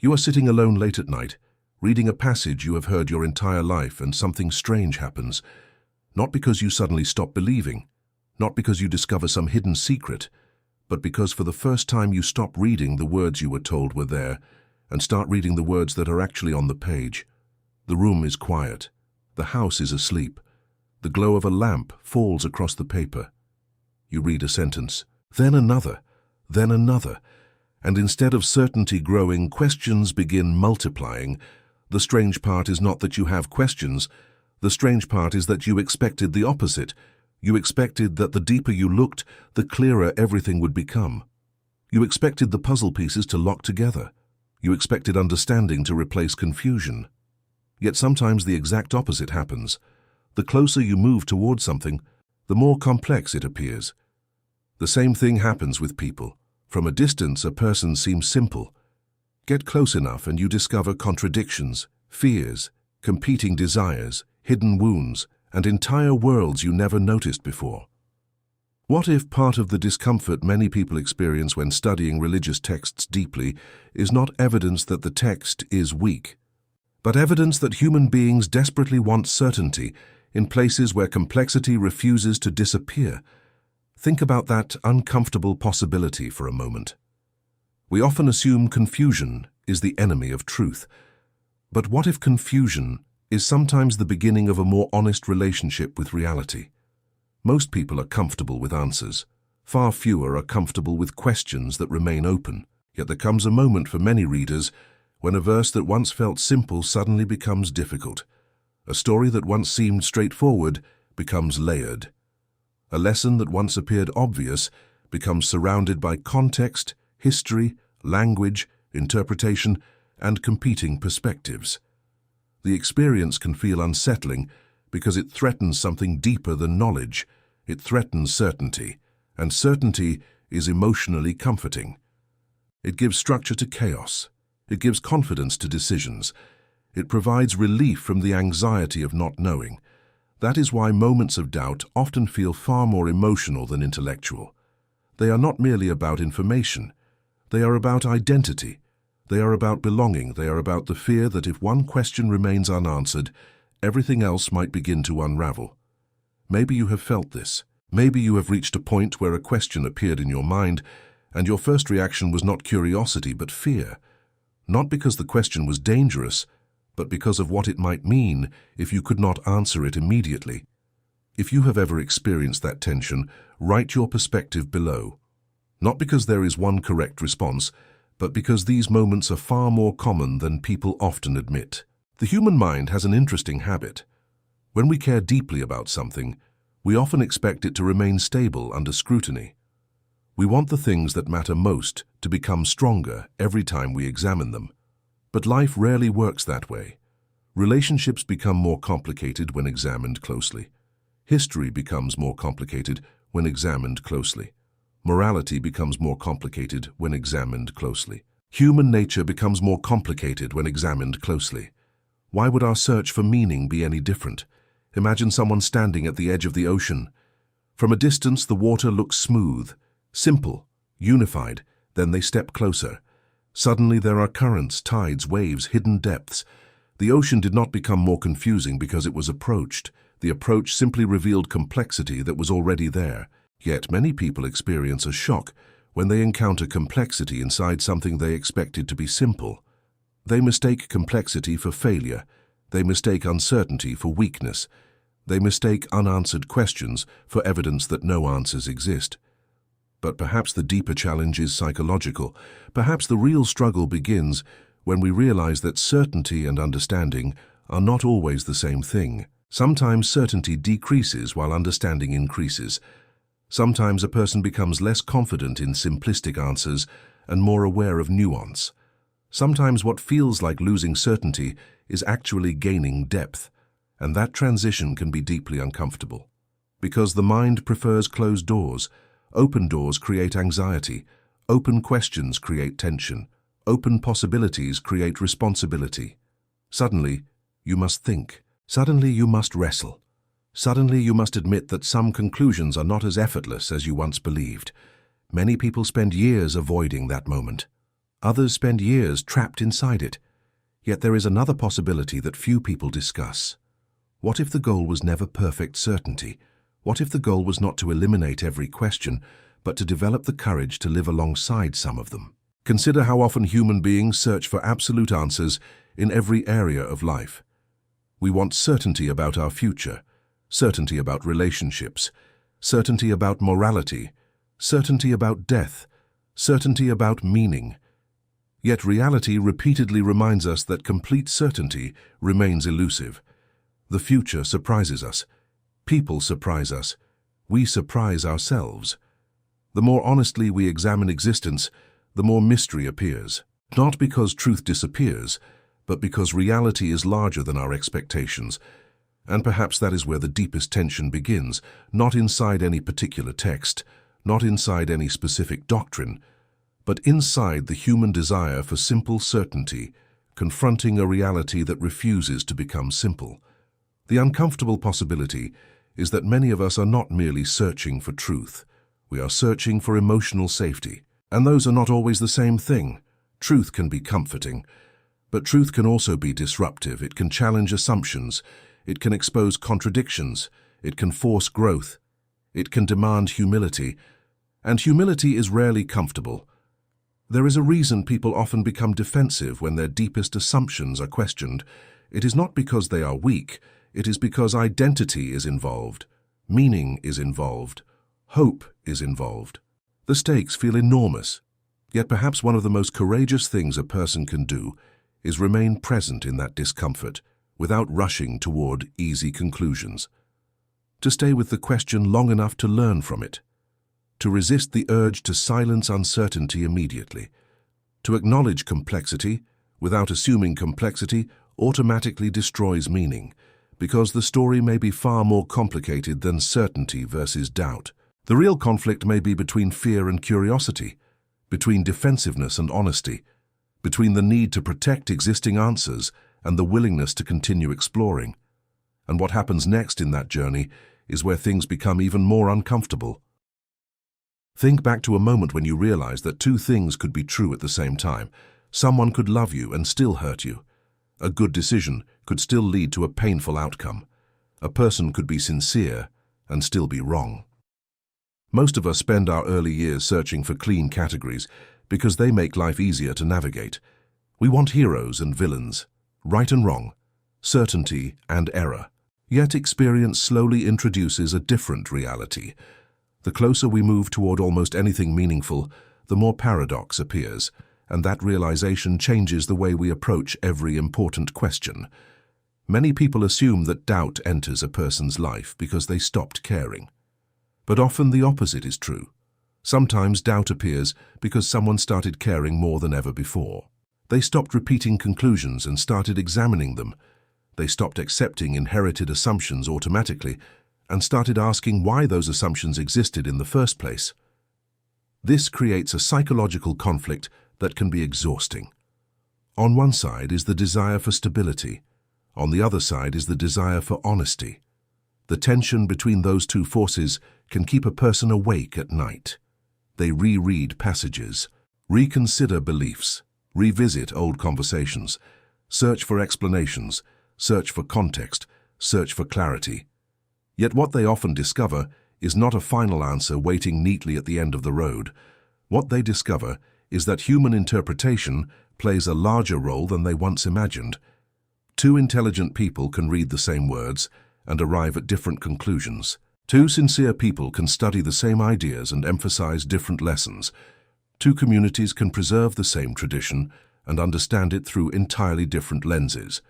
You are sitting alone late at night, reading a passage you have heard your entire life, and something strange happens. Not because you suddenly stop believing, not because you discover some hidden secret, but because for the first time you stop reading the words you were told were there and start reading the words that are actually on the page. The room is quiet. The house is asleep. The glow of a lamp falls across the paper. You read a sentence, then another, and instead of certainty growing, questions begin multiplying. The strange part is not that you have questions. The strange part is that you expected the opposite. You expected that the deeper you looked, the clearer everything would become. You expected the puzzle pieces to lock together. You expected understanding to replace confusion. Yet sometimes the exact opposite happens. The closer you move towards something, the more complex it appears. The same thing happens with people. From a distance, a person seems simple. Get close enough and you discover contradictions, fears, competing desires, hidden wounds, and entire worlds you never noticed before. What if part of the discomfort many people experience when studying religious texts deeply is not evidence that the text is weak, but evidence that human beings desperately want certainty in places where complexity refuses to disappear? Think about that uncomfortable possibility for a moment. We often assume confusion is the enemy of truth. But what if confusion is sometimes the beginning of a more honest relationship with reality? Most people are comfortable with answers. Far fewer are comfortable with questions that remain open. Yet there comes a moment for many readers when a verse that once felt simple suddenly becomes difficult. A story that once seemed straightforward becomes layered. A lesson that once appeared obvious becomes surrounded by context, history, language, interpretation, and competing perspectives. The experience can feel unsettling because it threatens something deeper than knowledge. It threatens certainty, and certainty is emotionally comforting. It gives structure to chaos. It gives confidence to decisions. It provides relief from the anxiety of not knowing. That is why moments of doubt often feel far more emotional than intellectual. They are not merely about information. They are about identity. They are about belonging. They are about the fear that if one question remains unanswered, everything else might begin to unravel. Maybe you have felt this. Maybe you have reached a point where a question appeared in your mind, and your first reaction was not curiosity but fear. Not because the question was dangerous, but because of what it might mean if you could not answer it immediately. If you have ever experienced that tension, write your perspective below. Not because there is one correct response, but because these moments are far more common than people often admit. The human mind has an interesting habit. When we care deeply about something, we often expect it to remain stable under scrutiny. We want the things that matter most to become stronger every time we examine them. But life rarely works that way. Relationships become more complicated when examined closely. History becomes more complicated when examined closely. Morality becomes more complicated when examined closely. Human nature becomes more complicated when examined closely. Why would our search for meaning be any different? Imagine someone standing at the edge of the ocean. From a distance, the water looks smooth, simple, unified. Then they step closer. Suddenly there are currents, tides, waves, hidden depths. The ocean did not become more confusing because it was approached. The approach simply revealed complexity that was already there. Yet many people experience a shock when they encounter complexity inside something they expected to be simple. They mistake complexity for failure. They mistake uncertainty for weakness. They mistake unanswered questions for evidence that no answers exist. But perhaps the deeper challenge is psychological. Perhaps the real struggle begins when we realize that certainty and understanding are not always the same thing. Sometimes certainty decreases while understanding increases. Sometimes a person becomes less confident in simplistic answers and more aware of nuance. Sometimes what feels like losing certainty is actually gaining depth, and that transition can be deeply uncomfortable. Because the mind prefers closed doors. Open doors create anxiety. Open questions create tension. Open possibilities create responsibility. Suddenly, you must think. Suddenly, you must wrestle. Suddenly, you must admit that some conclusions are not as effortless as you once believed. Many people spend years avoiding that moment. Others spend years trapped inside it. Yet there is another possibility that few people discuss. What if the goal was never perfect certainty? What if the goal was not to eliminate every question, but to develop the courage to live alongside some of them? Consider how often human beings search for absolute answers in every area of life. We want certainty about our future, certainty about relationships, certainty about morality, certainty about death, certainty about meaning. Yet reality repeatedly reminds us that complete certainty remains elusive. The future surprises us. People surprise us. We surprise ourselves. The more honestly we examine existence, the more mystery appears. Not because truth disappears, but because reality is larger than our expectations. And perhaps that is where the deepest tension begins, not inside any particular text, not inside any specific doctrine, but inside the human desire for simple certainty, confronting a reality that refuses to become simple. The uncomfortable possibility is that many of us are not merely searching for truth. We are searching for emotional safety. And those are not always the same thing. Truth can be comforting, but truth can also be disruptive. It can challenge assumptions. It can expose contradictions. It can force growth. It can demand humility. And humility is rarely comfortable. There is a reason people often become defensive when their deepest assumptions are questioned. It is not because they are weak. It is because identity is involved. Meaning is involved. Hope is involved. The stakes feel enormous. Yet perhaps one of the most courageous things a person can do is remain present in that discomfort without rushing toward easy conclusions. To stay with the question long enough to learn from it. To resist the urge to silence uncertainty immediately. To acknowledge complexity without assuming complexity automatically destroys meaning, because the story may be far more complicated than certainty versus doubt. The real conflict may be between fear and curiosity, between defensiveness and honesty, between the need to protect existing answers and the willingness to continue exploring. And what happens next in that journey is where things become even more uncomfortable. Think back to a moment when you realized that two things could be true at the same time. Someone could love you and still hurt you. A good decision could still lead to a painful outcome. A person could be sincere and still be wrong. Most of us spend our early years searching for clean categories because they make life easier to navigate. We want heroes and villains, right and wrong, certainty and error. Yet experience slowly introduces a different reality. The closer we move toward almost anything meaningful, the more paradox appears, and that realization changes the way we approach every important question. Many people assume that doubt enters a person's life because they stopped caring. But often the opposite is true. Sometimes doubt appears because someone started caring more than ever before. They stopped repeating conclusions and started examining them. They stopped accepting inherited assumptions automatically and started asking why those assumptions existed in the first place. This creates a psychological conflict that can be exhausting. On one side is the desire for stability. On the other side is the desire for honesty. The tension between those two forces can keep a person awake at night. They reread passages, reconsider beliefs, revisit old conversations, search for explanations, search for context, search for clarity. Yet what they often discover is not a final answer waiting neatly at the end of the road. What they discover is that human interpretation plays a larger role than they once imagined. Two intelligent people can read the same words and arrive at different conclusions. Two sincere people can study the same ideas and emphasize different lessons. Two communities can preserve the same tradition and understand it through entirely different lenses.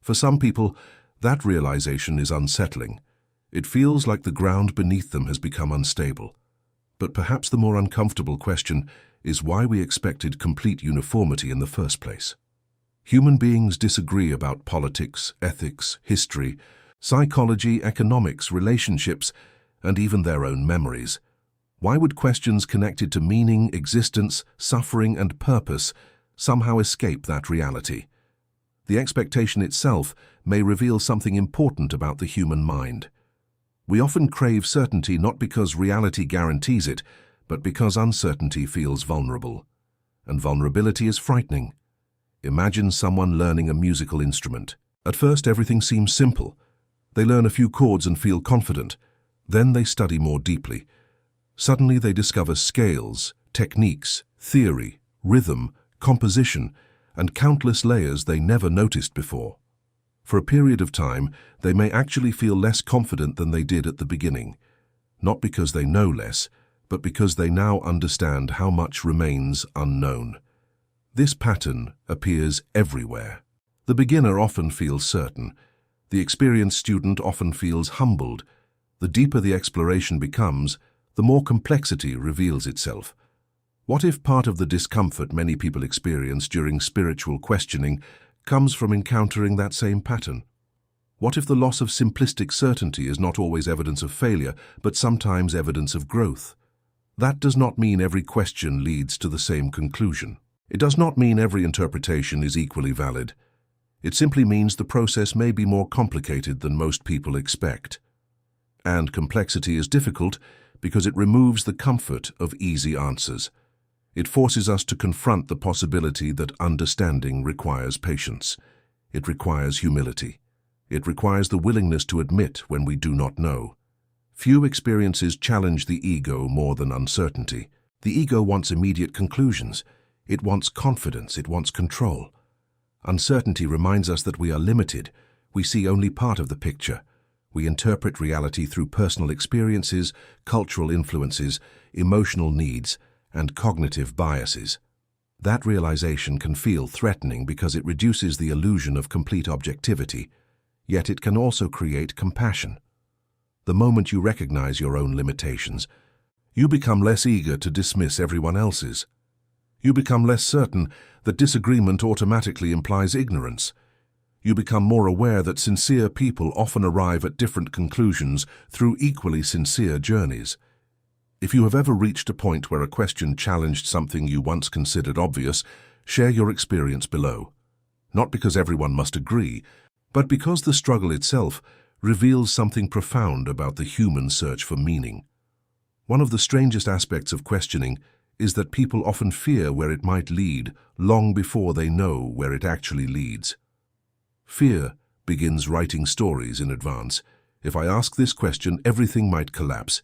For some people, that realization is unsettling. It feels like the ground beneath them has become unstable. But perhaps the more uncomfortable question is why we expected complete uniformity in the first place. Human beings disagree about politics, ethics, history, psychology, economics, relationships, and even their own memories. Why would questions connected to meaning, existence, suffering, and purpose somehow escape that reality? The expectation itself may reveal something important about the human mind. We often crave certainty not because reality guarantees it, but because uncertainty feels vulnerable. and vulnerability is frightening. Imagine someone learning a musical instrument. At first, everything seems simple. They learn a few chords and feel confident. Then they study more deeply. Suddenly they discover scales, techniques, theory, rhythm, composition, and countless layers they never noticed before. For a period of time, they may actually feel less confident than they did at the beginning. Not because they know less, but because they now understand how much remains unknown. This pattern appears everywhere. The beginner often feels certain. The experienced student often feels humbled. The deeper the exploration becomes, the more complexity reveals itself. What if part of the discomfort many people experience during spiritual questioning comes from encountering that same pattern? What if the loss of simplistic certainty is not always evidence of failure, but sometimes evidence of growth? That does not mean every question leads to the same conclusion. It does not mean every interpretation is equally valid. It simply means the process may be more complicated than most people expect. And complexity is difficult because it removes the comfort of easy answers. It forces us to confront the possibility that understanding requires patience. It requires humility. It requires the willingness to admit when we do not know. Few experiences challenge the ego more than uncertainty. The ego wants immediate conclusions. It wants confidence. It wants control. Uncertainty reminds us that we are limited. We see only part of the picture. We interpret reality through personal experiences, cultural influences, emotional needs, and cognitive biases. That realization can feel threatening because it reduces the illusion of complete objectivity, yet it can also create compassion. The moment you recognize your own limitations, you become less eager to dismiss everyone else's. You become less certain that disagreement automatically implies ignorance. You become more aware that sincere people often arrive at different conclusions through equally sincere journeys. If you have ever reached a point where a question challenged something you once considered obvious, share your experience below. Not because everyone must agree, but because the struggle itself reveals something profound about the human search for meaning. One of the strangest aspects of questioning is that people often fear where it might lead long before they know where it actually leads. Fear begins writing stories in advance. If I ask this question, everything might collapse.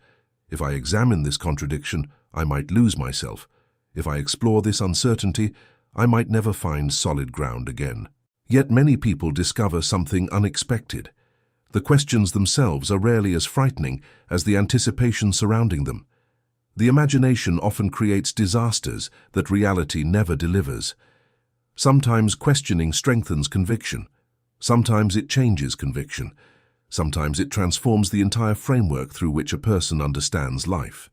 If I examine this contradiction, I might lose myself. If I explore this uncertainty, I might never find solid ground again. Yet many people discover something unexpected. The questions themselves are rarely as frightening as the anticipation surrounding them. The imagination often creates disasters that reality never delivers. Sometimes questioning strengthens conviction. Sometimes it changes conviction. Sometimes it transforms the entire framework through which a person understands life.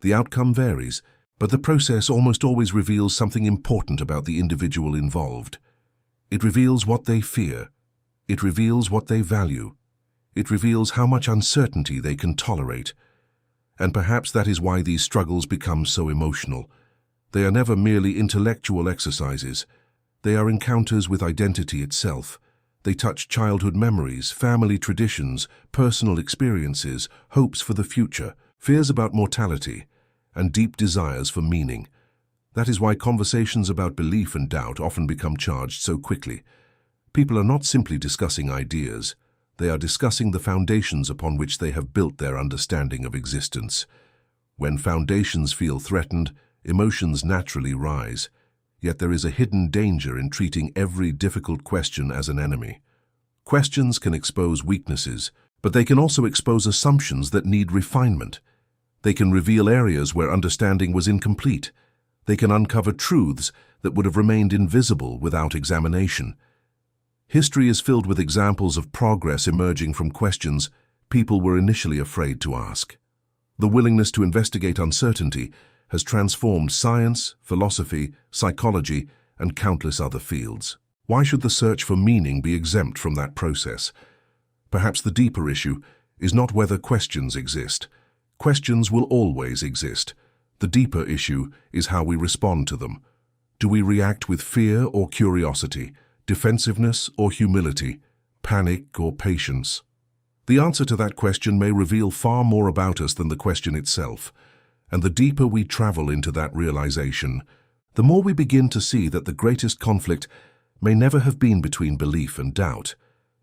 The outcome varies, but the process almost always reveals something important about the individual involved. It reveals what they fear. It reveals what they value. It reveals how much uncertainty they can tolerate. And perhaps that is why these struggles become so emotional. They are never merely intellectual exercises. They are encounters with identity itself. They touch childhood memories, family traditions, personal experiences, hopes for the future, fears about mortality, and deep desires for meaning. That is why conversations about belief and doubt often become charged so quickly. People are not simply discussing ideas. They are discussing the foundations upon which they have built their understanding of existence. When foundations feel threatened, emotions naturally rise. Yet there is a hidden danger in treating every difficult question as an enemy. Questions can expose weaknesses, but they can also expose assumptions that need refinement. They can reveal areas where understanding was incomplete. They can uncover truths that would have remained invisible without examination. History is filled with examples of progress emerging from questions people were initially afraid to ask. The willingness to investigate uncertainty has transformed science, philosophy, psychology, and countless other fields. Why should the search for meaning be exempt from that process? Perhaps the deeper issue is not whether questions exist. Questions will always exist. The deeper issue is how we respond to them. Do we react with fear or curiosity, defensiveness or humility, panic or patience? The answer to that question may reveal far more about us than the question itself. And the deeper we travel into that realization, the more we begin to see that the greatest conflict may never have been between belief and doubt.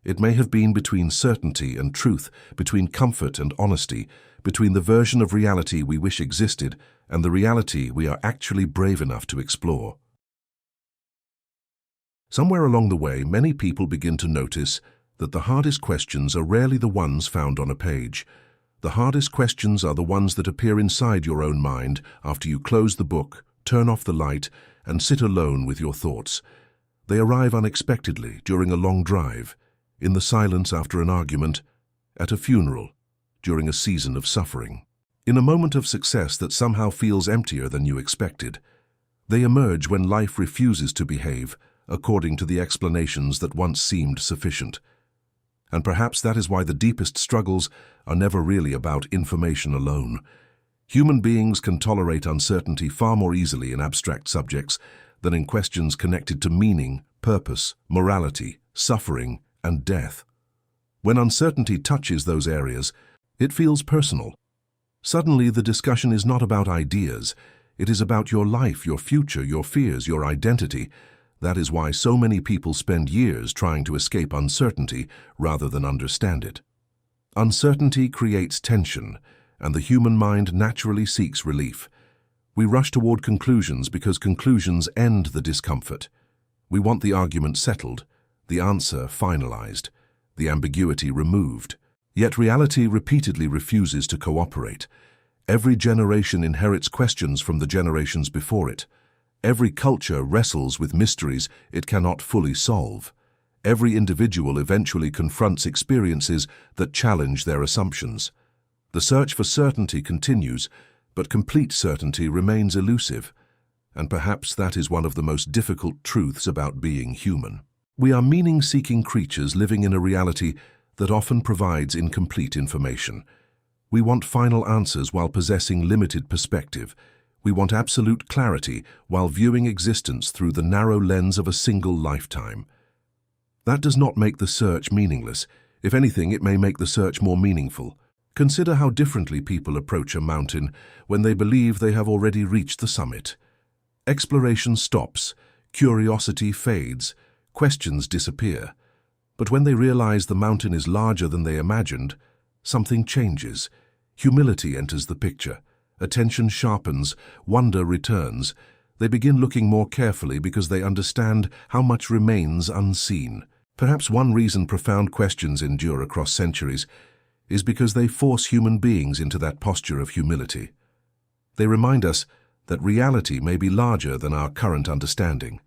It may have been between certainty and truth, between comfort and honesty, between the version of reality we wish existed and the reality we are actually brave enough to explore. Somewhere along the way, many people begin to notice that the hardest questions are rarely the ones found on a page. The hardest questions are the ones that appear inside your own mind after you close the book, turn off the light, and sit alone with your thoughts. They arrive unexpectedly during a long drive, in the silence after an argument, at a funeral, during a season of suffering. In a moment of success that somehow feels emptier than you expected. They emerge when life refuses to behave according to the explanations that once seemed sufficient. And perhaps that is why the deepest struggles are never really about information alone. Human beings can tolerate uncertainty far more easily in abstract subjects than in questions connected to meaning, purpose, morality, suffering, and death. When uncertainty touches those areas, it feels personal. Suddenly, the discussion is not about ideas. It is about your life, your future, your fears, your identity. That is why so many people spend years trying to escape uncertainty rather than understand it. Uncertainty creates tension, and the human mind naturally seeks relief. We rush toward conclusions because conclusions end the discomfort. We want the argument settled, the answer finalized, the ambiguity removed. Yet reality repeatedly refuses to cooperate. Every generation inherits questions from the generations before it. Every culture wrestles with mysteries it cannot fully solve. Every individual eventually confronts experiences that challenge their assumptions. The search for certainty continues, but complete certainty remains elusive. And perhaps that is one of the most difficult truths about being human. We are meaning-seeking creatures living in a reality that often provides incomplete information. We want final answers while possessing limited perspective. We want absolute clarity while viewing existence through the narrow lens of a single lifetime. That does not make the search meaningless. If anything, it may make the search more meaningful. Consider how differently people approach a mountain when they believe they have already reached the summit. Exploration stops, curiosity fades, questions disappear. But when they realize the mountain is larger than they imagined, something changes. Humility enters the picture. Attention sharpens, wonder returns. They begin looking more carefully because they understand how much remains unseen. Perhaps one reason profound questions endure across centuries is because they force human beings into that posture of humility. They remind us that reality may be larger than our current understanding.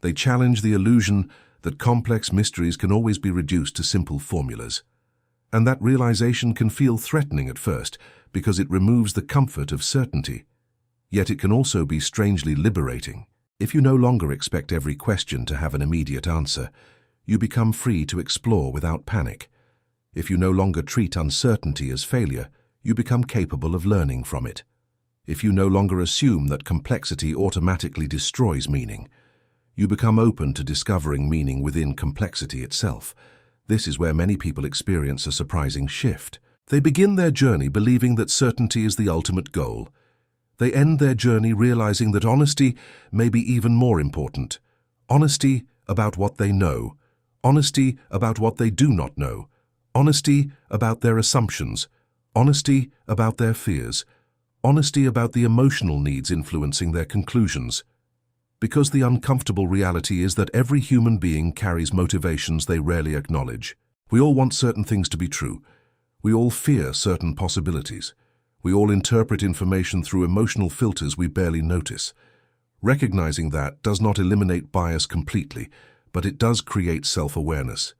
They challenge the illusion that complex mysteries can always be reduced to simple formulas. And that realization can feel threatening at first because it removes the comfort of certainty. Yet it can also be strangely liberating. If you no longer expect every question to have an immediate answer, you become free to explore without panic. If you no longer treat uncertainty as failure, you become capable of learning from it. If you no longer assume that complexity automatically destroys meaning, you become open to discovering meaning within complexity itself. This is where many people experience a surprising shift. They begin their journey believing that certainty is the ultimate goal. They end their journey realizing that honesty may be even more important. Honesty about what they know. Honesty about what they do not know. Honesty about their assumptions. Honesty about their fears. Honesty about the emotional needs influencing their conclusions. Because the uncomfortable reality is that every human being carries motivations they rarely acknowledge. We all want certain things to be true. We all fear certain possibilities. We all interpret information through emotional filters we barely notice. Recognizing that does not eliminate bias completely, but it does create self-awareness.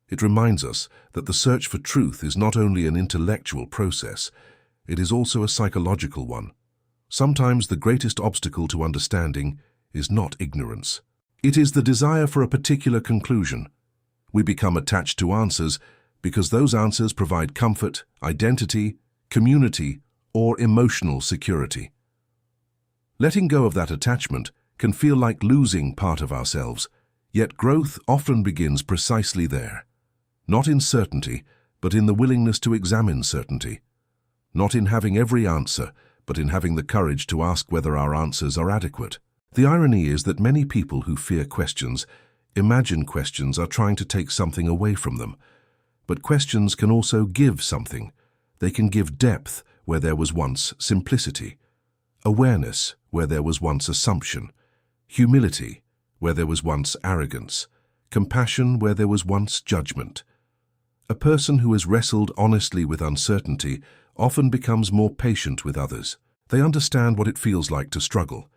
It reminds us that the search for truth is not only an intellectual process, it is also a psychological one. Sometimes the greatest obstacle to understanding is not ignorance. It is the desire for a particular conclusion. We become attached to answers because those answers provide comfort, identity, community, or emotional security. Letting go of that attachment can feel like losing part of ourselves, yet growth often begins precisely there. Not in certainty, but in the willingness to examine certainty. Not in having every answer, but in having the courage to ask whether our answers are adequate. The irony is that many people who fear questions imagine questions are trying to take something away from them. But questions can also give something. They can give depth where there was once simplicity, awareness where there was once assumption, humility where there was once arrogance, compassion where there was once judgment. A person who has wrestled honestly with uncertainty often becomes more patient with others. They understand what it feels like to struggle.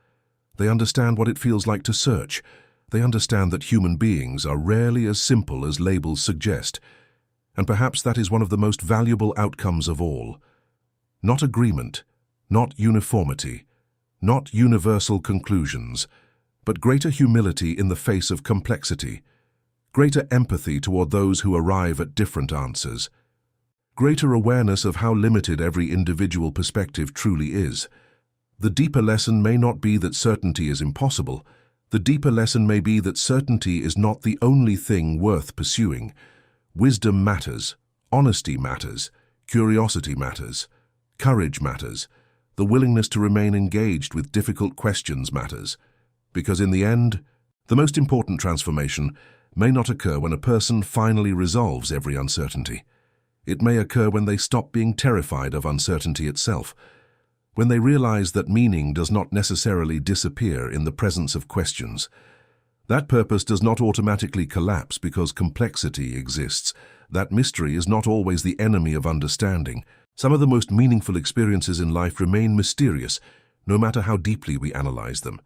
They understand what it feels like to search. They understand that human beings are rarely as simple as labels suggest. And perhaps that is one of the most valuable outcomes of all. Not agreement, not uniformity, not universal conclusions, but greater humility in the face of complexity, greater empathy toward those who arrive at different answers, greater awareness of how limited every individual perspective truly is. The deeper lesson may not be that certainty is impossible. The deeper lesson may be that certainty is not the only thing worth pursuing. Wisdom matters, honesty matters, curiosity matters, courage matters, the willingness to remain engaged with difficult questions matters. Because in the end, the most important transformation may not occur when a person finally resolves every uncertainty. It may occur when they stop being terrified of uncertainty itself, when they realize that meaning does not necessarily disappear in the presence of questions. That purpose does not automatically collapse because complexity exists. That mystery is not always the enemy of understanding. Some of the most meaningful experiences in life remain mysterious, no matter how deeply we analyze them.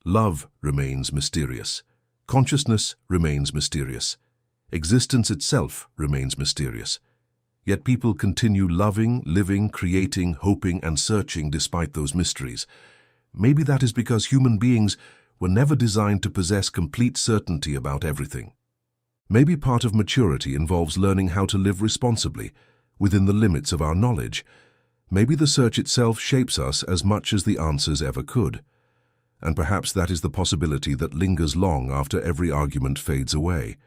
Love remains mysterious. Consciousness remains mysterious. Existence itself remains mysterious. Yet people continue loving, living, creating, hoping, and searching despite those mysteries. Maybe that is because human beings were never designed to possess complete certainty about everything. Maybe part of maturity involves learning how to live responsibly, within the limits of our knowledge. Maybe the search itself shapes us as much as the answers ever could. And perhaps that is the possibility that lingers long after every argument fades away.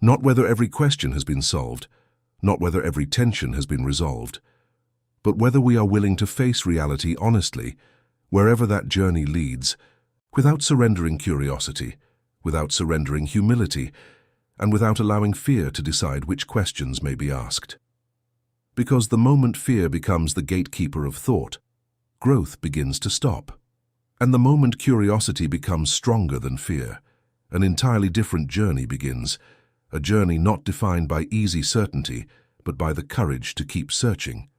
Not whether every question has been solved, not whether every tension has been resolved, but whether we are willing to face reality honestly, wherever that journey leads, without surrendering curiosity, without surrendering humility, and without allowing fear to decide which questions may be asked. Because the moment fear becomes the gatekeeper of thought, growth begins to stop. And the moment curiosity becomes stronger than fear, an entirely different journey begins, a journey not defined by easy certainty, but by the courage to keep searching.